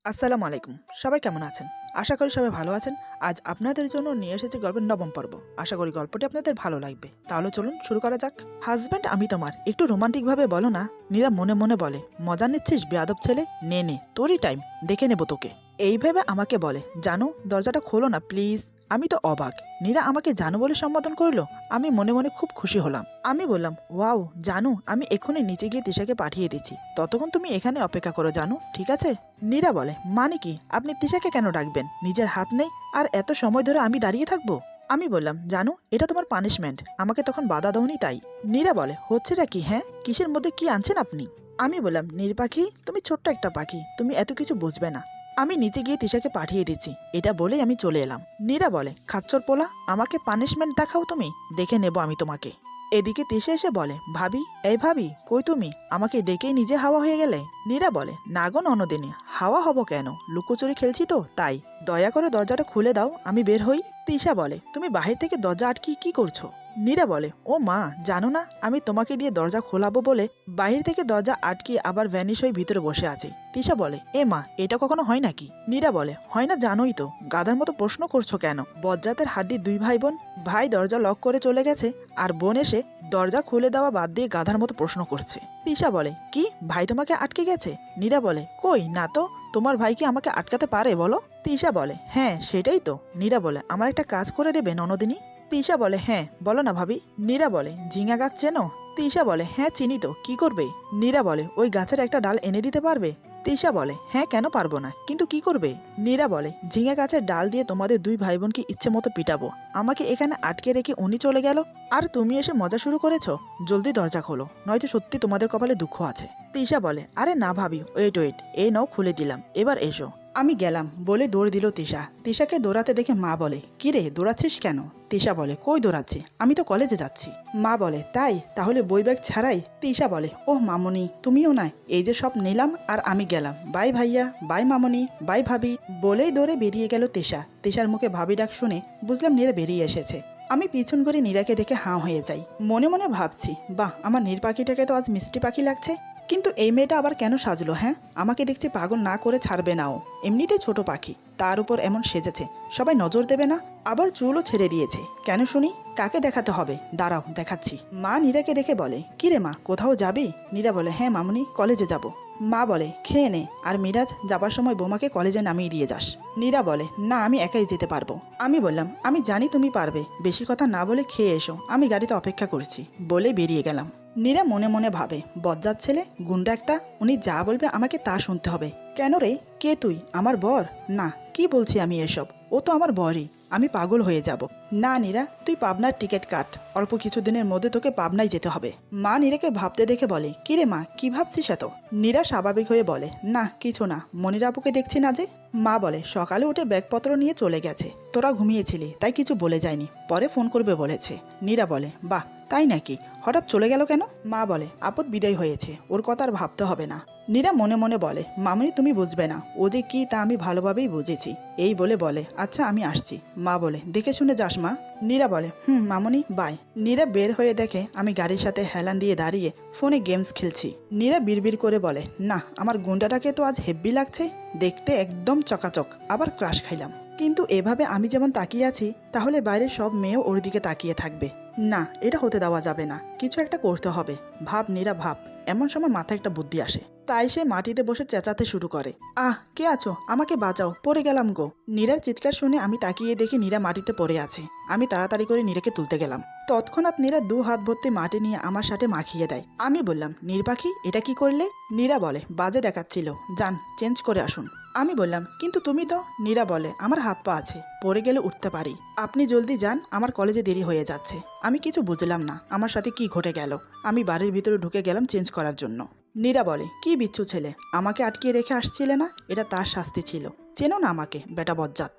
আসসালামু আলাইকুম। সবাই কেমন আছেন? আশা করি সবাই ভালো আছেন। আজ আপনাদের জন্য নিয়ে এসেছি গল্পের ৯ম পর্ব। আশা করি গল্পটি আপনাদের ভালো লাগবে। তাহলে চলুন শুরু করা যাক। হাসব্যান্ড আমি তোমার, একটু রোমান্টিকভাবে বলো না। নীরা মনে মনে বলে, মজা নিচ্ছিস বেয়াদব ছেলে? নে নে, তোরই টাইম, দেখে নেব তোকে। এই ভেবে আমাকে বলে, জানো দরজাটা খোলো না প্লিজ। আমি তো অবাক। নীরা আমাকে জানু বলে সম্বোধন করলো। আমি মনে মনে খুব খুশি হলাম। আমি বললাম, ওয়াও জানু, আমি এক্ষুনি নিচে গিয়ে তিশাকে পাঠিয়ে দিচ্ছি। ততক্ষণ তুমি এখানে অপেক্ষা করো জানু, ঠিক আছে? নীরা বলে, মানে কি? আপনি তিশাকে কেন ডাকবেন? নিজের হাত নেই আর এত সময় ধরে আমি দাঁড়িয়ে থাকবো? আমি বললাম, জানো এটা তোমার পানিশমেন্ট, আমাকে তখন বাধা দাওনি তাই। নীরা বলে, হচ্ছেটা কি? হ্যাঁ, কিসের মধ্যে কি আনছেন আপনি? আমি বললাম, নীর পাখি, তুমি ছোট্ট একটা পাখি, তুমি এত কিছু বুঝবে না। আমি নিচে গিয়ে তিশাকে পাঠিয়ে দিচ্ছি, এটা বলেই আমি চলে এলাম। নীরা বলে, খাচ্চর পোলা, আমাকে পানিশমেন্ট দেখাও তুমি, দেখে নেব আমি তোমাকে। এদিকে তিশা এসে বলে, ভাবি, এই ভাবি, কই তুমি? আমাকে ডেকেই নিজে হাওয়া হয়ে গেলে। নীরা বলে, না গো ননদিনী, হাওয়া হব কেন? লুকোচুরি খেলছি তো তাই। দয়া করে দরজাটা খুলে দাও, আমি বের হই। তিশা বলে, তুমি বাহির থেকে দরজা আটকে কি করছো? নীরা বলে, ও মা, জানো না আমি তোমাকে দিয়ে দরজা খোলাবো বলে বাহির থেকে দরজা আটকে আবার ভ্যানিশ হয়ে ভিতরে বসে আছি। তিশা বলে, এ মা, এটা কখনো হয় নাকি? নীরা বলে, হয় না জানোই তো, গাধার মতো প্রশ্ন করছো কেন? বজ্জাতের হাড্ডি দুই ভাই বোন, ভাই দরজা লক করে চলে গেছে আর বোন এসে দরজা খুলে দেওয়া বাদ দিয়ে গাধার মতো প্রশ্ন করছে। তিশা বলে, কি ভাই তোমাকে আটকে গেছে? নীরা বলে, কই না তো, তোমার ভাই কি আমাকে আটকাতে পারে বলো? তিশা বলে, হ্যাঁ সেটাই তো। নীরা বলে, আমার একটা কাজ করে দেবে ননদিনী? তিশা বলে, হ্যাঁ বলো না ভাবি। নীরা বলে, ঝিঙা গাছ চেনো? তিশা বলে, হ্যাঁ চিনি তো, কি করবে? নীরা বলে, ওই গাছের একটা ডাল এনে দিতে পারবে? তিশা বলে, হ্যাঁ কেন পারবো না, কিন্তু কি করবে? নীরা বলে, ঝিঙা গাছের ডাল দিয়ে তোমাদের দুই ভাই বোনকে ইচ্ছে মতো পিটাবো। আমাকে এখানে আটকে রেখে উনি চলে গেল আর তুমি এসে মজা শুরু করেছো। জলদি দরজা খোলো, নয়তো সত্যি তোমাদের কপালে দুঃখ আছে। তিশা বলে, আরে না ভাবি, ওয়েট ওয়েট, এই নাও খুলে দিলাম, এবার এসো। আমি গেলাম বলে দৌড় দিল তিশা। তিশাকে দৌড়াতে দেখে মা বলে, কি রে দৌড়াচ্ছিস কেন? তিশা বলে, কই দৌড়াচ্ছি, আমি তো কলেজে যাচ্ছি। মা বলে, তাই? তাহলে বই ব্যাগ ছাড়াই? তিশা বলে, ওহ মামনি, তুমিও নাই, এই যে সব নিলাম আর আমি গেলাম, বাই ভাইয়া, বাই মামনি, বাই ভাবি। বলেই দৌড়ে বেরিয়ে গেল তিশা। তিশার মুখে ভাবি ডাক শুনে বুঝলাম নীরা বেরিয়ে এসেছে। আমি পিছন করে নীরাকে দেখে হাঁ হয়ে যাই। মনে মনে ভাবছি, বাহ, আমার নীর পাখিটাকে তো আজ মিষ্টি পাখি লাগছে। কিন্তু এই মেয়েটা আবার কেন সাজলো? হ্যাঁ, আমাকে দেখছি পাগল না করে ছাড়বে না ও। এমনিতেই ছোট পাখি, তার উপর এমন সেজেছে, সবাই নজর দেবে না? আবার চুলও ছেড়ে দিয়েছে, কেন শুনি? কাকে দেখাতে হবে? দাঁড়াও দেখাচ্ছি। মা নীরাকে দেখে বলে, কি রে মা, কোথাও যাবি? নীরা বলে, হ্যাঁ মামুনি, কলেজে যাব। মা বলে, খেয়ে নে, আর মিরাজ যাবার সময় বোমাকে কলেজে নামিয়ে দিয়ে যাস। নীরা বলে, না আমি একাই যেতে পারবো। আমি বললাম, আমি জানি তুমি পারবে, বেশি কথা না বলে খেয়ে এসো, আমি গাড়িতে অপেক্ষা করছি, বলে বেরিয়ে গেলাম। নীরা মনে মনে ভাবে, বজ্জাত ছেলে, গুন্ডা একটা, উনি যা বলবে আমাকে তা শুনতে হবে। কেন রে, কে তুই? আমার বর? না, কি বলছি আমি এসব, ও তো আমার বরই, আমি পাগল হয়ে যাব। না নীরা, তুই পাবনার টিকিট কাট, অল্প কিছুদিনের মধ্যে তোকে পাবনায় যেতে হবে। মা নীরাকে ভাবতে দেখে বলে, কি রে মা, কি ভাবছিস এত? নীরা স্বাভাবিক হয়ে বলে, না কিছু না, মনির আপুকে দেখছি না যে। মা বলে, সকালে উঠে ব্যাগপত্র নিয়ে চলে গেছে, তোরা ঘুমিয়েছিলি তাই কিছু বলে যায়নি, পরে ফোন করবে বলেছে। নীরা বলে, বাহ, তাই নাকি? হঠাৎ চলে গেল কেন? মা বলে, আপদ বিদায় হয়েছে, ওর কথা আর ভাবতে হবে না। নীরা মনে মনে বলে, মামনি তুমি বুঝবে না, ও যে কি তা আমি ভালোভাবেই বুঝেছি। এই বলে, আচ্ছা আমি আসছি। মা বলে, দেখে শুনে যাস মা। নীরা বলে, মামনি বাই। নীরা বের হয়ে দেখে আমি গাড়ির সাথে হেলান দিয়ে দাঁড়িয়ে ফোনে গেমস খেলছি। নীরা বিড়বিড় করে বলে, না, আমার গুন্ডাটাকে তো আজ হেব্বি লাগছে, দেখতে একদম চকাচক, আবার ক্রাশ খাইলাম। কিন্তু এভাবে আমি যেমন তাকিয়ে আছি, তাহলে বাইরের সব মেয়েও ওর দিকে তাকিয়ে থাকবে। না, এটা হতে দেওয়া যাবে না, কিছু একটা করতে হবে। ভাব নীরা ভাব। এমন সময় মাথায় একটা বুদ্ধি আসে, তাই সে মাটিতে বসে চেঁচাতে শুরু করে, আহ, কে আছো, আমাকে বাঁচাও, পড়ে গেলাম গো। নীরার চিৎকার শুনে আমি তাকিয়ে দেখি নীরা মাটিতে পড়ে আছে। আমি তাড়াতাড়ি করে নীরাকে তুলতে গেলাম। তৎক্ষণাৎ নীরা 2 হাত ভর্তি মাটি নিয়ে আমার সাথে মাখিয়ে দেয়। আমি বললাম, নীর পাখি, এটা কি করলে? নীরা বলে, বাজে দেখাচ্ছিল, যান চেঞ্জ করে আসুন। আমি বললাম, কিন্তু তুমি তো। নীরা বলে, আমার হাত পা আছে, পড়ে গেলে উঠতে পারি, আপনি জলদি যান, আমার কলেজে দেরি হয়ে যাচ্ছে। আমি কিছু বুঝলাম না আমার সাথে কি ঘটে গেল। আমি বাড়ির ভিতরে ঢুকে গেলাম চেঞ্জ করার জন্য। নীরা বলে, কি বিচ্ছু ছেলে, আমাকে আটকিয়ে রেখে আসছিলে না? এটা তার শাস্তি ছিল, চেনো না আমাকে, বেটা বজ্জাত।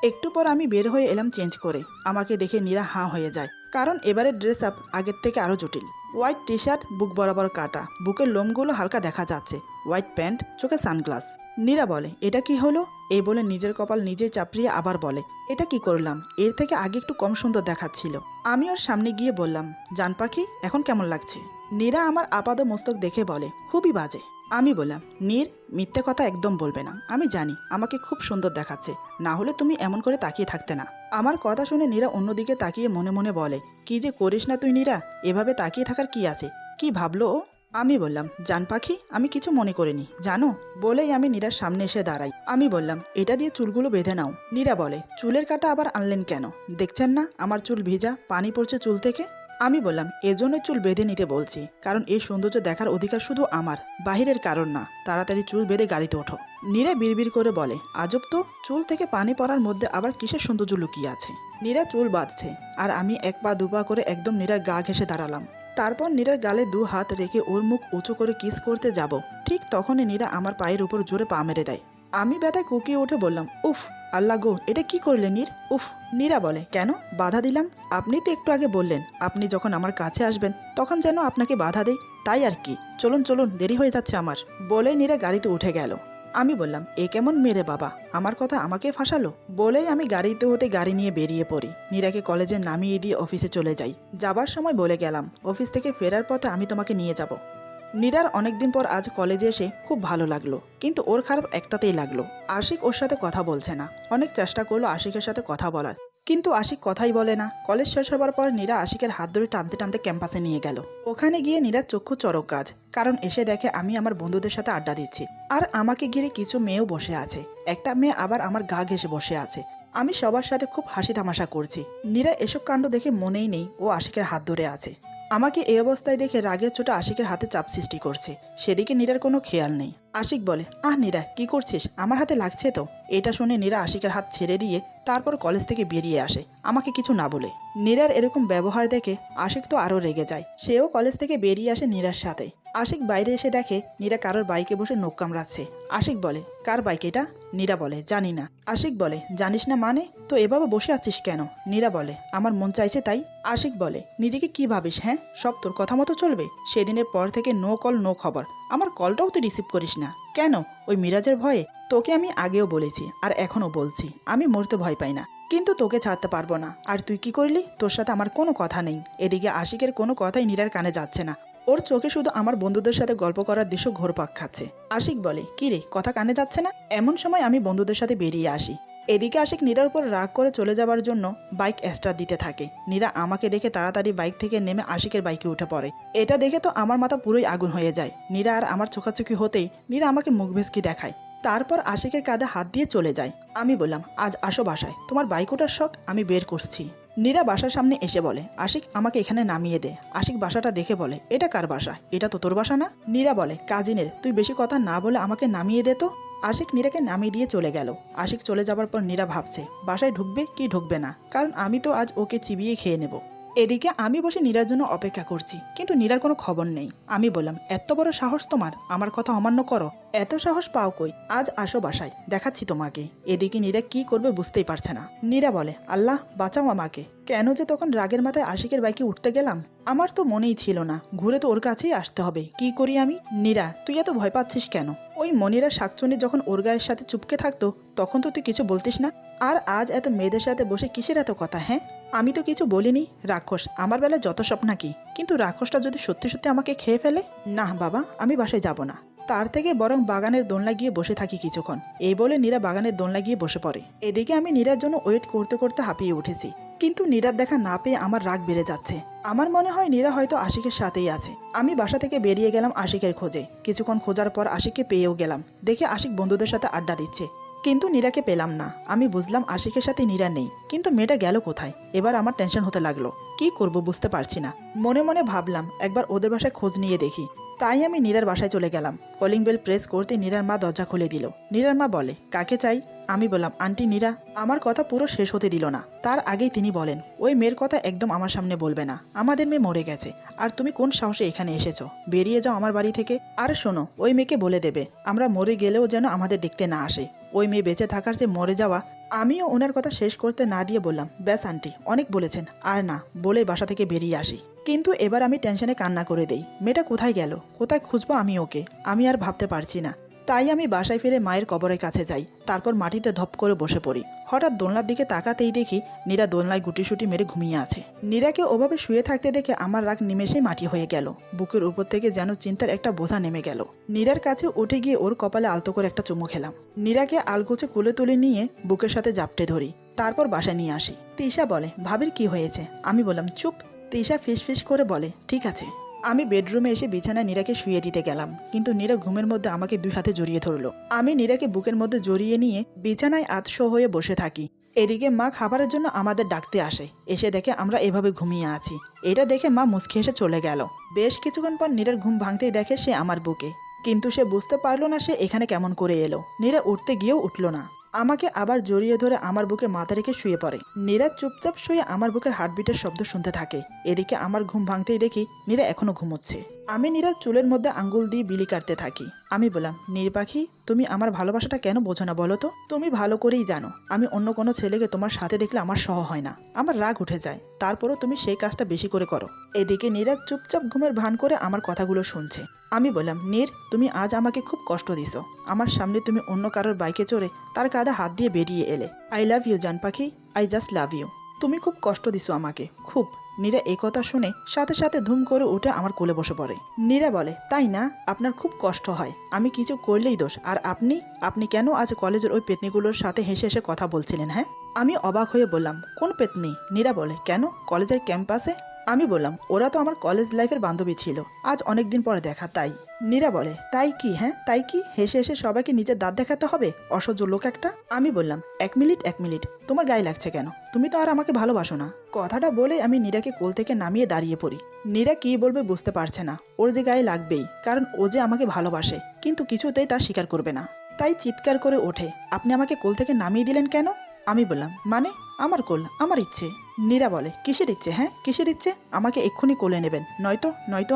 একটু পর আমি বের হয়ে এলাম চেঞ্জ করে। আমাকে দেখে নীরা হাঁ হয়ে যায়, কারণ এবারে ড্রেস আপ আগের থেকে আরো জটিল। হোয়াইট টি শার্ট, বুক বরাবর কাটা, বুকের লোমগুলো হালকা দেখা যাচ্ছে, হোয়াইট প্যান্ট, চোখে সানগ্লাস। নীরা বলে, এটা কি হলো? এই বলে নিজের কপাল নিজে চাপড়িয়ে আবার বলে, এটা কি করলাম, এর থেকে আগে একটু কম সুন্দর দেখাচ্ছিল। আমি ওর সামনে গিয়ে বললাম, জান পাখি, এখন কেমন লাগছে? নীরা আমার আপাদ মস্তক দেখে বলে, খুবই বাজে। আমি বললাম, নীর, মিথ্যে কথা একদম বলবে না। আমি জানি আমাকে খুব সুন্দর দেখাচ্ছে, না হলে তুমি এমন করে তাকিয়ে থাকতে না। আমার কথা শুনে নীরা অন্যদিকে তাকিয়ে মনে মনে বলে, কি যে করিস না তুই নীরা, এভাবে তাকিয়ে থাকার কি আছে? কি ভাবলো ও? আমি বললাম, জান পাখি, আমি কিছু মনে করিনি জানো। বলেই আমি নীরার সামনে এসে দাঁড়াই। আমি বললাম, এটা দিয়ে চুলগুলো বেঁধে নাও। নীরা বলে, চুলের কাঁটা আবার আনলেন কেন? দেখছেন না আমার চুল ভিজা, পানি পড়ছে চুল থেকে। আমি বললাম, এজন্যই চুল বেঁধে নিতে বলছি, কারণ এই সৌন্দর্য দেখার অধিকার শুধু আমার, বাহিরের কারণ না। তাড়াতাড়ি চুল বেঁধে গাড়িতে ওঠো। নীরা বিড়বিড় করে বলে, আজব তো, চুল থেকে পানি পড়ার মধ্যে আবার কিসের সৌন্দর্য লুকিয়ে আছে? নীরা চুল বাঁধছে, আর আমি এক পা দুপা করে একদম নীরার গা ঘেঁষে দাঁড়ালাম। তারপর নীরার গালে দু হাত রেখে ওর মুখ উঁচু করে কিস করতে যাব, ঠিক তখনই নীরা আমার পায়ের উপর জোরে পা মেরে দেয়। আমি ব্যথায় কুকিয়ে উঠে বললাম, উফ আল্লাহ গো, এটা কি করলে নীর? উফ। নীরা বলে, কেন বাধা দিলাম? আপনি তো একটু আগে বললেন আপনি যখন আমার কাছে আসবেন তখন যেন আপনাকে বাধা দেই, তাই আর কি। চলুন চলুন, দেরি হয়ে যাচ্ছে আমার। বলেই নীরা গাড়িতে উঠে গেল। আমি বললাম, এ কেমন মেরে বাবা, আমার কথা আমাকে ফাঁসালো? বলেই আমি গাড়িতে উঠে গাড়ি নিয়ে বেরিয়ে পড়ি। নীরাকে কলেজে নামিয়ে দিয়ে অফিসে চলে যাই। যাবার সময় বলে গেলাম, অফিস থেকে ফেরার পথে আমি তোমাকে নিয়ে যাব। নীরার অনেকদিন পর আজ কলেজে এসে খুব ভালো লাগলো, কিন্তু ওর খারাপ একটাতেই লাগলো, আশিক ওর সাথে কথা বলছে না। অনেক চেষ্টা করলো আশিকের সাথে কথা বলার, কিন্তু আশিক কথাই বলে না। কলেজ শেষ হবার পর নীরা আশিকের হাত ধরে টানতে টানতে ক্যাম্পাসে নিয়ে গেল। ওখানে গিয়ে নীরার চক্ষু চড়ক গাছ, কারণ এসে দেখে আমি আমার বন্ধুদের সাথে আড্ডা দিচ্ছি, আর আমাকে ঘিরে কিছু মেয়েও বসে আছে। একটা মেয়ে আবার আমার গা ঘেঁষে বসে আছে। আমি সবার সাথে খুব হাসি তামাশা করছি। নীরা এসব কাণ্ড দেখে মনেই নেই ও আশিকের হাত ধরে আছে। আমাকে এই অবস্থায় দেখে রাগের চোটে আশিকের হাতে চাপ সৃষ্টি করছে, সেদিকে নীরার কোনো খেয়াল নেই। আশিক বলে, নীরা কি করছিস, আমার হাতে লাগছে তো। এটা শুনে নীরা আশিকের হাত ছেড়ে দিয়ে তারপর কলেজ থেকে বেরিয়ে আসে, আমাকে কিছু না বলে। নীরার এরকম ব্যবহার দেখে আশিক তো আরও রেগে যায়। সেও কলেজ থেকে বেরিয়ে আসে নীরার সাথে। আশিক বাইরে এসে দেখে নীরা কারোর বাইকে বসে নখ কামড়াচ্ছে। আশিক বলে, কার বাইক এটা? নীরা বলে, জানি না। আশিক বলে, জানিস না মানে? তো এভাবে বসে আছিস কেন? নীরা বলে, আমার মন চাইছে তাই। আশিক বলে, নিজেকে কি ভাবিস হ্যাঁ? সব তোর কথা মতো চলবে? সেদিনের পর থেকে নো কল নো খবর। আমার কলটাও তুই রিসিভ করিস না কেন? ওই মিরাজের ভয়ে? তোকে আমি আগেও বলেছি আর এখনও বলছি, আমি মরতে ভয় পাই না, কিন্তু তোকে ছাড়তে পারবো না। আর তুই কি করলি? তোর সাথে আমার কোনো কথা নেই। এদিকে আশিকের কোনো কথাই নীরার কানে যাচ্ছে না। ওর চোখে শুধু আমার বন্ধুদের সাথে গল্প করার দৃশ্য ঘোরপাক খাচ্ছে। আশিক বলে, কি রে, কথা কানে যাচ্ছে না? এমন সময় আমি বন্ধুদের সাথে বেরিয়ে আসি। এদিকে আশিক নীরার উপর রাগ করে চলে যাবার জন্য বাইক এক্সট্রা দিতে থাকে। নীরা আমাকে দেখে তাড়াতাড়ি বাইক থেকে নেমে আশিকের বাইকে উঠে পড়ে। এটা দেখে তো আমার মাথা পুরোই আগুন হয়ে যায়। নীরা আর আমার চোখাচোখি হতেই নীরা আমাকে মুখ ভেসকি দেখায়, তারপর আশিকের কাঁধে হাত দিয়ে চলে যায়। আমি বললাম, আজ আসো বাসায়, তোমার বাইক ওঠার শখ আমি বের করছি। নীরা বাসার সামনে এসে বলে, আশিক আমাকে এখানে নামিয়ে দে। আশিক বাসাটা দেখে বলে, এটা কার বাসা? এটা তো তোর বাসা না। নীরা বলে, কাজিনের, তুই বেশি কথা না বলে আমাকে নামিয়ে দে তো। আশিক নীরাকে নামিয়ে দিয়ে চলে গেল। আশিক চলে যাবার পর নীরা ভাবছে বাসায় ঢুকবে কি ঢুকবে না, কারণ আমি তো আজ ওকে চিবিয়ে খেয়ে নেব। এদিকে আমি বসে নীরার জন্য অপেক্ষা করছি, কিন্তু নীরার কোনো খবর নেই। আমি বললাম, এত বড় সাহস তোমার, আমার কথা অমান্য করো? এত সাহস পাও কই? আজ আসো বাসায়, দেখাচ্ছি তোমাকে। এদিকে নীরা কি করবে বুঝতেই পারছে না। নীরা বলে, আল্লাহ বাঁচাও আমাকে। কেন যে তখন রাগের মাথায় আশিকের বাইকে উঠতে গেলাম, আমার তো মনেই ছিল না। ঘুরে তো ওর কাছেই আসতে হবে, কি করি আমি? নীরা, তুই এত ভয় পাচ্ছিস কেন? ওই মনিরা শাকচুনি যখন ওর গায়ের সাথে চুপকে থাকতো তখন তো তুই কিছু বলতিস না, আর আজ এত মেয়েদের সাথে বসে কিসের এত কথা? হ্যাঁ, আমি তো কিছু বলিনি। রাক্ষস আমার বেলায় যত সব নাকি, কিন্তু রাক্ষসটা যদি সত্যি সত্যি আমাকে খেয়ে ফেলে? না বাবা, আমি বাসায় যাব না। তার থেকে বরং বাগানের দোলনা গিয়ে বসে থাকি কিছুক্ষণ। এই বলে নীরা বাগানের দোলনা গিয়ে বসে পড়ে। এদিকে আমি নীরার জন্য ওয়েট করতে করতে হাঁপিয়ে উঠেছি, কিন্তু নীরার দেখা না পেয়ে আমার রাগ বেড়ে যাচ্ছে। আমার মনে হয় নীরা হয়তো আশিকের সাথেই আছে। আমি বাসা থেকে বেরিয়ে গেলাম আশিকের খোঁজে। কিছুক্ষণ খোঁজার পর আশিককে পেয়েও গেলাম। দেখে আশিক বন্ধুদের সাথে আড্ডা দিচ্ছে, কিন্তু নীরাকে পেলাম না। আমি বুঝলাম আশিকের সাথে নীরা নেই, কিন্তু মেয়েটা গেল কোথায়? এবার আমার টেনশন হতে লাগলো, কি করব বুঝতে পারছি না। মনে মনে ভাবলাম একবার ওদের বাসায় খোঁজ নিয়ে দেখি। তাই আমি নীরার বাসায় চলে গেলাম। কলিং বেল প্রেস করতে নীরার মা দরজা খুলে দিল। নীরার মা বলে, কাকে চাই? আমি বললাম, আন্টি নীরা। আমার কথা পুরো শেষ হতে দিল না, তার আগেই তিনি বলেন, ওই মেয়ের কথা একদম আমার সামনে বলবে না। আমাদের মেয়ে মরে গেছে, আর তুমি কোন সাহসে এখানে এসেছো? বেরিয়ে যাও আমার বাড়ি থেকে। আর শোনো, ওই মেয়েকে বলে দেবে আমরা মরে গেলেও যেন আমাদের দেখতে না আসে। ওই মেয়ে বেঁচে থাকার যে মরে যাওয়া। আমিও ওনার কথা শেষ করতে না দিয়ে বললাম, ব্যাস আন্টি, অনেক বলেছেন, আর না। বলে বাসা থেকে বেরিয়ে আসি। কিন্তু এবার আমি টেনশনে কান্না করে দেই। মেয়েটা কোথায় গেল? কোথায় খুঁজবো আমি ওকে? আমি আর ভাবতে পারছি না। তাই আমি বাসায় ফিরে মায়ের কবরের কাছে যাই, তারপর মাটিতে ধপ করে বসে পড়ি। হঠাৎ দোলনার দিকে তাকাতেই দেখি নীরা দোলনায় গুটিসুটি মেরে ঘুমিয়ে আছে। নীরাকে ওভাবে শুয়ে থাকতে দেখে আমার রাগ নিমেষেই মাটি হয়ে গেল। বুকের উপর থেকে যেন চিন্তার একটা বোঝা নেমে গেল। নীরার কাছে উঠে গিয়ে ওর কপালে আলতো করে একটা চুমু খেলাম। নীরাকে আলগোছে কোলে তুলে নিয়ে বুকের সাথে জাপটে ধরি, তারপর বাসায় নিয়ে আসি। তিশা বলে, ভাবির কি হয়েছে? আমি বললাম, চুপ। তিশা ফিস করে বলে, ঠিক আছে। আমি বেডরুমে এসে বিছানায় নীরাকে শুয়ে দিতে গেলাম, কিন্তু নীরা ঘুমের মধ্যে আমাকে 2 হাতে জড়িয়ে ধরলো। আমি নীরাকে বুকের মধ্যে জড়িয়ে নিয়ে বিছানায় আতশো হয়ে বসে থাকি। এদিকে মা খাবারের জন্য আমাদের ডাকতে আসে, এসে দেখে আমরা এভাবে ঘুমিয়ে আছি। এটা দেখে মা মুচকি এসে চলে গেল। বেশ কিছুক্ষণ পর নীরার ঘুম ভাঙতেই দেখে সে আমার বুকে, কিন্তু সে বুঝতে পারলো না সে এখানে কেমন করে এলো। নীরা উঠতে গিয়েও উঠল না, আমাকে আবার জড়িয়ে ধরে আমার বুকে মাথা রেখে শুয়ে পড়ে। নীরা চুপচাপ শুয়ে আমার বুকের হার্টবিটের শব্দ শুনতে থাকে। এদিকে আমার ঘুম ভাঙতেই দেখি নীরা এখনো ঘুমোচ্ছে। আমি নীরার চুলের মধ্যে আঙ্গুল দিয়ে বিলি কাটতে থাকি। আমি বললাম, নীর পাখি, তুমি আমার ভালোবাসাটা কেন বোঝো না বলো তো? তুমি ভালো করেই জানো আমি অন্য কোনো ছেলেকে তোমার সাথে দেখলে আমার সহ হয় না, আমার রাগ উঠে যায়। তারপরও তুমি সেই কাজটা বেশি করে করো। এদিকে নীরা চুপচাপ ঘুমের ভান করে আমার কথাগুলো শুনছে। আমি বললাম, নীর, তুমি আজ আমাকে খুব কষ্ট দিছো। আমার সামনে তুমি অন্য কারোর বাইকে চড়ে তার কাঁধে হাত দিয়ে বেরিয়ে এলে। আই লাভ ইউ জান পাখি, আই জাস্ট লাভ ইউ। তুমি খুব কষ্ট দিছো আমাকে, খুব। নীরা এই কথা শুনে সাথে সাথে ধুম করে উঠে আমার কোলে বসে পড়ে। নীরা বলে, তাই না? আপনার খুব কষ্ট হয়, আমি কিছু করলেই দোষ। আর আপনি কেন আজ কলেজের ওই পেতনিগুলোর সাথে হেসে হেসে কথা বলছিলেন? হ্যাঁ? আমি অবাক হয়ে বললাম, কোন পেতনি? নীরা বলে, কেন, কলেজের ক্যাম্পাসে? আমি বললাম, ওরা তো আমার কলেজ লাইফের বান্ধবী ছিল, আজ অনেকদিন পরে দেখা, তাই। নীরা বলে, তাই কি? হ্যাঁ তাই কি? হেসে হেসে সবাইকে নিজের দাঁত দেখাতে হবে, অসহ্য লোক একটা। আমি বললাম, এক মিনিট, তোমার গায়ে লাগছে কেন? তুমি তো আর আমাকে ভালোবাসো না। কথাটা বলে আমি নীরাকে কোল থেকে নামিয়ে দাঁড়িয়ে পড়ি। নীরা কি বলবে বুঝতে পারছে না, ওর যে গায়ে লাগবেই, কারণ ও যে আমাকে ভালোবাসে, কিন্তু কিছুতেই তা স্বীকার করবে না। তাই চিৎকার করে ওঠে, আপনি আমাকে কোল থেকে নামিয়ে দিলেন কেন? আমি বললাম, মানে আমার কোল, আমার ইচ্ছে। নীরা বলে, কিসের ইচ্ছে? হ্যাঁ কিসের ইচ্ছে? আমাকে এক্ষুনি কোলে নেবেন, নয়তো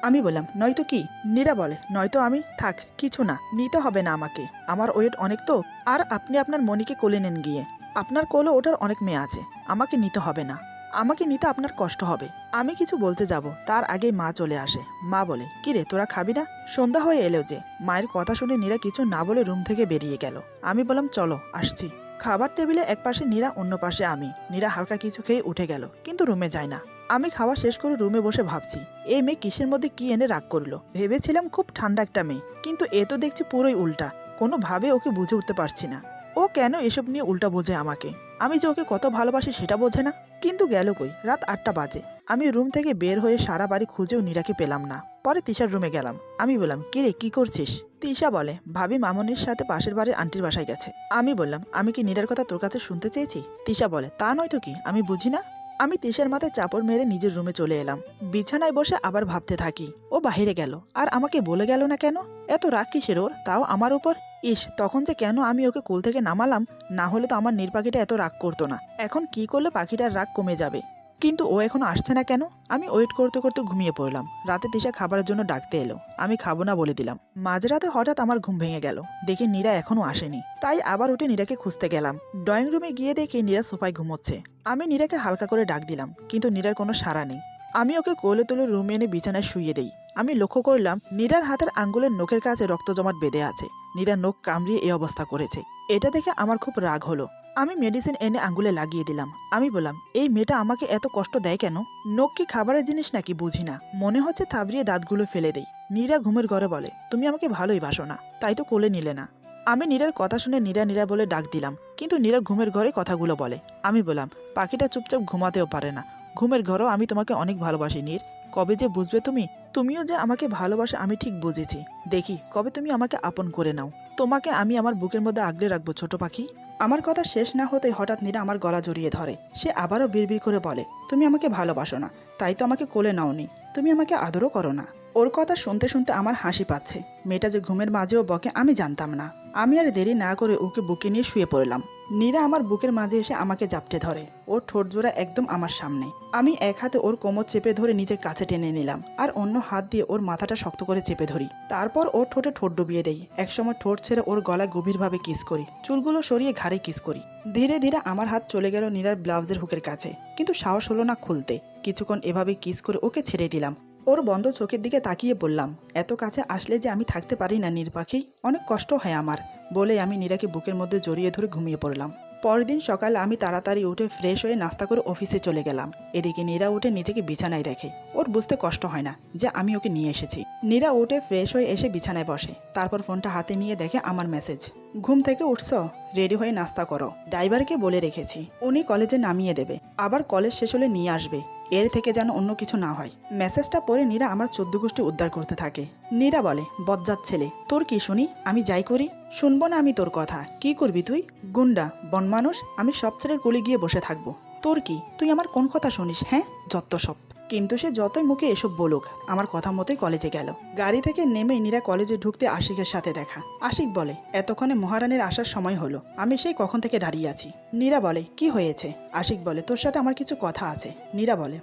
আমি বললাম, নয়তো কি? নীরা বলে, নয়তো আমি, থাক কিছু না, নিতে হবে না আমাকে, আমার ওয়েট অনেক তো। আর আপনি আপনার মনিকে কোলে নেন গিয়ে, আপনার কোলে ওঠার অনেক মেয়ে আছে, আমাকে নিতে হবে না, আমাকে নিতে আপনার কষ্ট হবে। আমি কিছু বলতে যাব, তার আগেই মা চলে আসে। মা বলে, কিরে তোরা খাবি না? সন্ধ্যা হয়ে এলো যে। মায়ের কথা শুনে নীরা কিছু না বলে রুম থেকে বেরিয়ে গেল। আমি বললাম, চলো আসছি। খাবার টেবিলে এক পাশে নীরা, অন্য পাশে আমি। নীরা হালকা কিছু খেয়ে উঠে গেল, কিন্তু রুমে যায় না। আমি খাওয়া শেষ করে রুমে বসে ভাবছি, এই মেয়ে কিসের মধ্যে কি এনে রাগ করলো। ভেবেছিলাম খুব ঠান্ডা একটা মেয়ে, কিন্তু এ তো দেখছি পুরোই উল্টা। কোনোভাবে ওকে বুঝে উঠতে পারছি না, ও কেন এসব নিয়ে উল্টা বোঝে আমাকে। আমি যে ওকে কত ভালোবাসি সেটা বোঝে না। কিন্তু গেল কই, রাত 8টা বাজে। আমি রুম থেকে বের হয়ে সারা বাড়ি খুঁজেও নীরাকে পেলাম না। পরে তিশার রুমে গেলাম। আমি বললাম, কিরে কি করছিস? তিশা বলে, ভাবি মামনির সাথে পাশের বাড়ির আন্টির বাসায় গেছে। আমি বললাম, আমি কি নীরার কথা তোর কাছে শুনতে চেয়েছি? তিশা বলে, তা নয় তো কি, আমি বুঝি না। আমি তিশার মাথায় চাপড় মেরে নিজের রুমে চলে এলাম। বিছানায় বসে আবার ভাবতে থাকি, ও বাহিরে গেল আর আমাকে বলে গেল না কেন? এত রাগ কিসের ওর, তাও আমার উপর? ইস, তখন যে কেন আমি ওকে কোল থেকে নামালাম, না হলে তো আমার নীর পাখিটা এত রাগ করতো না। এখন কি করলে পাখিটার রাগ কমে যাবে? কিন্তু ও এখনো আসছে না কেন? আমি ওয়েট করতে করতে ঘুমিয়ে পড়লাম। রাতে তিশা খাবারের জন্য ডাকতে এলো, আমি খাবো না বলে দিলাম। মাঝরাতে হঠাৎ আমার ঘুম ভেঙে গেল, দেখি নীরা এখনো আসেনি। তাই আবার উঠে নীরাকে খুঁজতে গেলাম। ড্রয়িং রুমে গিয়ে দেখি নীরা সোফায় ঘুমোচ্ছে। আমি নীরাকে হালকা করে ডাক দিলাম, কিন্তু নীরার কোনো সাড়া নেই। আমি ওকে কোলে তুলে রুমে এনে বিছানায় শুইয়ে দেই। আমি লক্ষ্য করলাম নীরার হাতের আঙ্গুলের নখের কাছে রক্ত জমাট বেঁধে আছে। নীরা নখ কামড়িয়ে এই অবস্থা করেছে। এটা দেখে আমার খুব রাগ হলো। আমি মেডিসিন এনে আঙ্গুলে লাগিয়ে দিলাম। আমি বললাম, এই মেয়েটা আমাকে এত কষ্ট দেয় কেন? নখ কি খাবারের জিনিস নাকি বুঝি না, মনে হচ্ছে থাবড়িয়ে দাঁতগুলো ফেলে দেই। নীরা ঘুমের ঘরে বলে, তুমি আমাকে ভালোই বাসো না, তাই তো কোলে নিলে না। আমি নীরার কথা শুনে নীরা নীরা বলে ডাক দিলাম, কিন্তু নীরা ঘুমের ঘরে কথাগুলো বলে। আমি বললাম, পাখিটা চুপচাপ ঘুমাতেও পারে না, ঘুমের ঘরেও আমি তোমাকে অনেক ভালোবাসি নীর। কবে যে বুঝবে তুমি, তুমিও যে আমাকে ভালোবাসো আমি ঠিক বুঝেছি। দেখি কবে তুমি আমাকে আপন করে নাও, তোমাকে আমি আমার বুকের মধ্যে আগলে রাখবো ছোট পাখি। আমার কথা শেষ না হতেই হঠাৎ নীরা আমার গলা জড়িয়ে ধরে। সে আবারও বিড়বিড় করে বলে, তুমি আমাকে ভালোবাসো না, তাই তো আমাকে কোলে নাওনি, তুমি আমাকে আদরও করো না। ওর কথা শুনতে শুনতে আমার হাসি পাচ্ছে। মেয়েটা যে ঘুমের মাঝেও বকে আমি জানতাম না। আমি আর দেরি না করে ওকে বুকে নিয়ে শুয়ে পড়লাম। নীরা আমার বুকের মাঝে এসে আমাকে জাপটে ধরে, ওর ঠোঁট জোড়া একদম আমার সামনে। আমি এক হাতে ওর কোমর চেপে ধরে নিজের কাছে টেনে নিলাম, আর অন্য হাত দিয়ে ওর মাথাটা শক্ত করে চেপে ধরি। তারপর ওর ঠোঁটে ঠোঁট ডুবিয়ে দেই। একসময় ঠোঁট ছেড়ে ওর গলায় গভীরভাবে কিস করি, চুলগুলো সরিয়ে ঘাড়ে কিস করি। ধীরে ধীরে আমার হাত চলে গেল নীরার ব্লাউজের হুকের কাছে, কিন্তু সাহস হলো না খুলতে। কিছুক্ষণ এভাবে কিস করে ওকে ছেড়ে দিলাম। ওর বন্ধ চোখের দিকে তাকিয়ে বললাম, এত কাছে আসলে যে আমি থাকতে পারি না নীর পাখি, অনেক কষ্ট হয় আমার। বলে আমি নীরাকে বুকের মধ্যে জড়িয়ে ধরে ঘুমিয়ে পড়লাম। পরের দিন সকালে আমি তাড়াতাড়ি উঠে ফ্রেশ হয়ে নাস্তা করে অফিসে চলে গেলাম। এদিকে নীরা উঠে নিজেকে বিছানায় রেখে, ওর বুঝতে কষ্ট হয় না যে আমি ওকে নিয়ে এসেছি। নীরা উঠে ফ্রেশ হয়ে এসে বিছানায় বসে, তারপর ফোনটা হাতে নিয়ে দেখে আমার মেসেজ। ঘুম থেকে উঠছ? রেডি হয়ে নাস্তা করো, ড্রাইভারকে বলে রেখেছি উনি কলেজে নামিয়ে দেবে, আবার কলেজ শেষ হলে নিয়ে আসবে, এর থেকে যেন অন্য কিছু না হয়। মেসেজটা পড়ে নীরা আমার 14 গোষ্ঠী উদ্ধার করতে থাকে। নীরা বলে, বজ্জাত ছেলে, তোর কি শুনি? আমি যাই করি? শুনবো না আমি তোর কথা। কি করবি তুই? গুন্ডা, বনমানুষ, আমি সব ছেলের কোলে গিয়ে বসে থাকবো। তোর কি? তুই আমার কোন কথা শুনিস? হ্যাঁ, যত সব। কিন্তু সে যতই মুখে এসব বলুক, আমার কথা মতোই কলেজে গেল। গাড়ি থেকে নেমে নীরা কলেজে ঢুকতে আশিকের সাথে দেখা। আশিক বলে, এতক্ষণে মহারানীর আসার সময় হলো, আমি সেই কখন থেকে দাঁড়িয়ে আছি। নীরা বলে, কি হয়েছে? আশিক বলে, তোর সাথে আমার কিছু কথা আছে। নীরা বলে,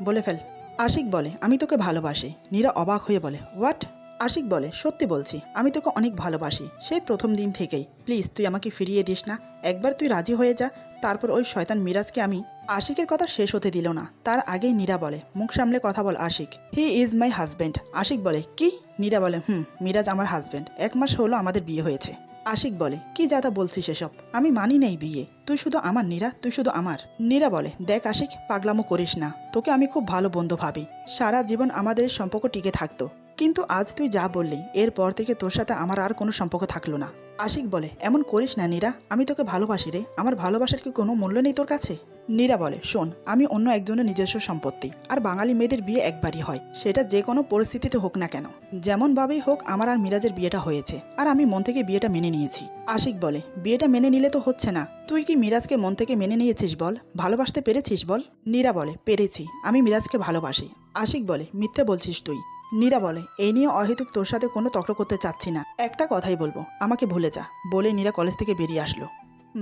বলে ফেল। আশিক বলে, আমি তোকে ভালোবাসি। নীরা অবাক হয়ে বলে, হোয়াট? আশিক বলে, সত্যি বলছি, আমি তোকে অনেক ভালোবাসি, সেই প্রথম দিন থেকেই। প্লিজ তুই আমাকে ফিরিয়ে দিস না, একবার তুই রাজি হয়ে যা, তারপর ওই শয়তান মিরাজকে আমি। আশিকের কথা শেষ হতে দিল না, তার আগেই নীরা বলে, মুখ সামলে কথা বল Ashik, he is my husband. Ashik বলে, কি? নীরা বলে, মিরাজ আমার হাজব্যান্ড, 1 মাস হলো আমাদের বিয়ে হয়েছে। আশিক বলে, কি যাতা বলছিস এসব? আমি মানি নেই বিয়ে, তুই শুধু আমার নীরা, তুই শুধু আমার। নীরা বলে, দেখ আশিক, পাগলামো করিস না, তোকে আমি খুব ভালো বন্ধু ভাবি, সারা জীবন আমাদের সম্পর্ক টিকে থাকতো, কিন্তু আজ তুই যা বললি, এরপর থেকে তোর সাথে আমার আর কোনো সম্পর্ক থাকলো না। আশিক বলে, এমন করিস না নীরা, আমি তোকে ভালোবাসি রে, আমার ভালোবাসার কি কোনো মূল্য নেই তোর কাছে? নীরা বলে, শোন, আমি অন্য একজনের নিজস্ব সম্পত্তি, আর বাঙালি মেয়েদের বিয়ে একবারই হয়, সেটা যে কোনো পরিস্থিতিতে হোক না কেন, যেমন ভাবেই হোক আমার আর মিরাজের বিয়েটা হয়েছে, আর আমি মন থেকে বিয়েটা মেনে নিয়েছি। আশিক বলে, বিয়েটা মেনে নিলে তো হচ্ছে না, তুই কি মিরাজকে মন থেকে মেনে নিয়েছিস বল? ভালোবাসতে পেরেছিস বল? নীরা বলে, পেরেছি, আমি মিরাজকে ভালোবাসি। আশিক বলে, মিথ্যে বলছিস তুই। নীরা বলে, এই নিয়ে অহেতুক তোর সাথে কোনো তর্ক করতে চাচ্ছি না, একটা কথাই বলবো, আমাকে ভুলে যা। বলে নীরা কলেজ থেকে বেরিয়ে আসলো।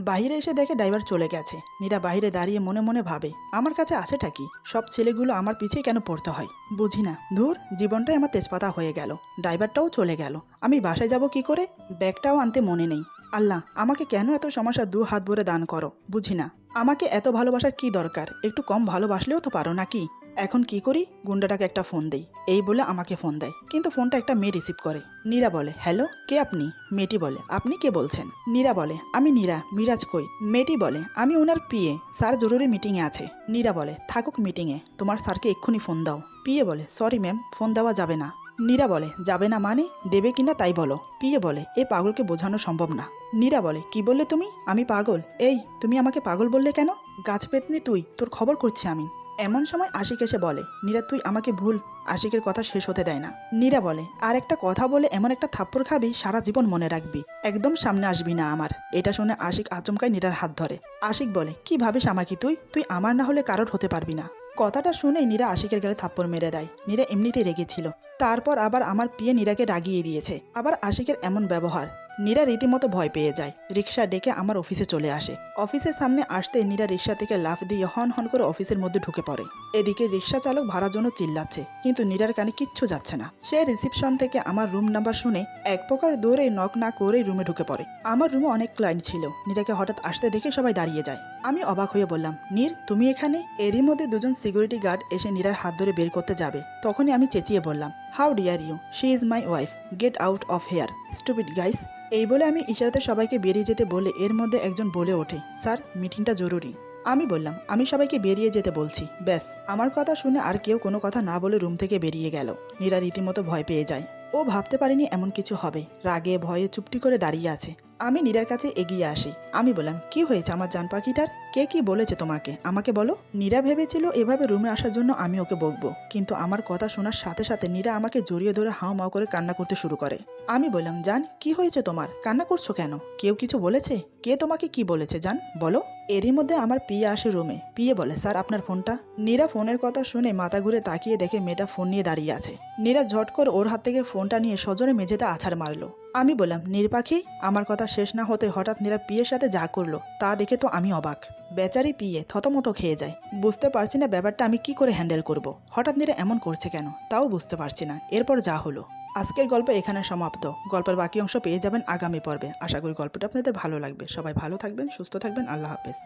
বাইরে এসে দেখে ড্রাইভার চলে গেছে। নীরা বাইরে দাঁড়িয়ে মনে মনে ভাবে, আমার কাছে আছেটা কি? সব ছেলেগুলো আমার পিছিয়ে কেন পড়তে হয়? বুঝি না, ধুর, জীবনটাই আমার তেজপাতা হয়ে গেল, ড্রাইভারটাও চলে গেল, আমি বাসায় যাব কি করে? ব্যাগটাও আনতে মনে নেই। আল্লাহ, আমাকে কেন এত সমস্যা 2 হাত ভরে দান করো, বুঝি না। আমাকে এত ভালোবাসার কি দরকার? একটু কম ভালোবাসলেও তো পারো নাকি? এখন কি করি? গুন্ডাটাকে একটা ফোন দেই, এই বলে আমাকে ফোন দেয়, কিন্তু ফোনটা একটা মেয়ে রিসিভ করে। নীরা বলে, হ্যালো, কে আপনি? মেয়েটি বলে, আপনি কে বলছেন? নীরা বলে, আমি নীরা, মিরাজ কই? মেয়েটি বলে, আমি ওনার পিএ, স্যার জরুরি মিটিংয়ে আছে। নীরা বলে, থাকুক মিটিংয়ে, তোমার স্যারকে এক্ষুনি ফোন দাও। পিএ বলে, সরি ম্যাম, ফোন দেওয়া যাবে না। নীরা বলে, যাবে না মানে? দেবে কিনা তাই বলো। পিএ বলে, এ পাগলকে বোঝানো সম্ভব না। নীরা বলে, কি বললে তুমি? আমি পাগল? এই, তুমি আমাকে পাগল বললে কেন? গাছ পেতনি তুই, তোর খবর করছি আমি। এমন সময় আশিক এসে বলে, নীরা তুই আমাকে ভুল। আশিকের কথা শেষ হতে দেয় না। নীরা বলে, আর একটা কথা বলে এমন একটা থাপ্পড় খাবি, সারা জীবন মনে রাখবি, একদম সামনে আসবি না আমার। এটা শুনে আশিক আচমকাই নীরার হাত ধরে। আশিক বলে, কি ভাবিস আমাকে তুই? তুই আমার না হলে কারোর হতে পারবি না। কথাটা শুনেই নীরা আশিকের গালে থাপ্পড় মেরে দেয়। নীরা এমনিতেই রেগেছিল, তারপর আবার আমার পিয়ে নীরাকে রাগিয়ে দিয়েছে, আবার আশিকের এমন ব্যবহার। নীরা রীতিমতো ভয় পেয়ে যায়, রিক্সা ডেকে আমার অফিসে চলে আসে। অফিসের সামনে আসতে নীরা রিক্সা থেকে লাফ দিয়ে হন হন করে অফিসের মধ্যে ঢুকে পড়ে। এদিকে রিক্সা চালক ভাড়ার জন্য চিল্লাচ্ছে, কিন্তু নীরার কানে কিচ্ছু যাচ্ছে না। সে রিসিপশন থেকে আমার রুম নাম্বার শুনে এক প্রকার দৌড়ে নক না করেই রুমে ঢুকে পড়ে। আমার রুমে অনেক ক্লায়েন্ট ছিল, নীরাকে হঠাৎ আসতে দেখে সবাই দাঁড়িয়ে যায়। আমি অবাক হয়ে বললাম, নীর, তুমি এখানে? এরই মধ্যে দুজন সিকিউরিটি গার্ড এসে নীরার হাত ধরে বের করতে যাবে, তখনই আমি চেঁচিয়ে বললাম, how dare you, she is my wife, get out of here, stupid guys. এই বলে আমি ইশারাতে সবাইকে বেরিয়ে যেতে বলে এর মধ্যে একজন বলে ওঠে, স্যার, মিটিংটা জরুরি। আমি বললাম, আমি সবাইকে বেরিয়ে যেতে বলছি। ব্যাস, আমার কথা শুনে আর কেউ কোনো কথা না বলে রুম থেকে বেরিয়ে গেল। নীরা রীতিমতো ভয় পেয়ে যায়। ও ভাবতে পারেনি এমন কিছু হবে, রাগে ভয়ে চুপটি করে দাঁড়িয়ে আছে। আমি নীরার কাছে এগিয়ে আসি। আমি বললাম, কি হয়েছে আমার জান পাখিটার? কে কি বলেছে তোমাকে, আমাকে বলো। নীরা ভেবেছিল এভাবে রুমে আসার জন্য আমি ওকে বকবো, কিন্তু আমার কথা শোনার সাথে সাথে নীরা আমাকে জড়িয়ে ধরে হাও মাও করে কান্না করতে শুরু করে। আমি বললাম, জান, কি হয়েছে তোমার, কান্না করছো কেন? কেউ কিছু বলেছে? কে তোমাকে কি বলেছে জান, বলো। এরই মধ্যে আমার পিয়ে আসে রুমে। পিয়ে বলে, স্যার, আপনার ফোনটা। নীরা ফোনের কথা শুনে মাথা ঘুরে তাকিয়ে দেখে মেয়েটা ফোন নিয়ে দাঁড়িয়ে আছে। নীরা ঝট করে ওর হাত থেকে ফোনটা নিয়ে সজোরে মেঝেতে আছাড় মারলো। আমি বললাম, নীর পাখি। আমার কথা শেষ না হতে হঠাৎ নীরা পিয়ের সাথে যা করলো তা দেখে তো আমি অবাক। বেচারি পিয়ে থতমতো খেয়ে যায়। বুঝতে পারছি না ব্যাপারটা আমি কি করে হ্যান্ডেল করব। হঠাৎ নীরা এমন করছে কেন, তাও বুঝতে পারছি না। এরপর যা হলো। আজকের গল্প এখানে সমাপ্ত। গল্পের বাকি অংশ পেয়ে যাবেন আগামী পর্বে। আশা করি গল্পটা আপনাদের ভালো লাগবে। সবাই ভালো থাকবেন, সুস্থ থাকবেন। আল্লাহ হাফেজ।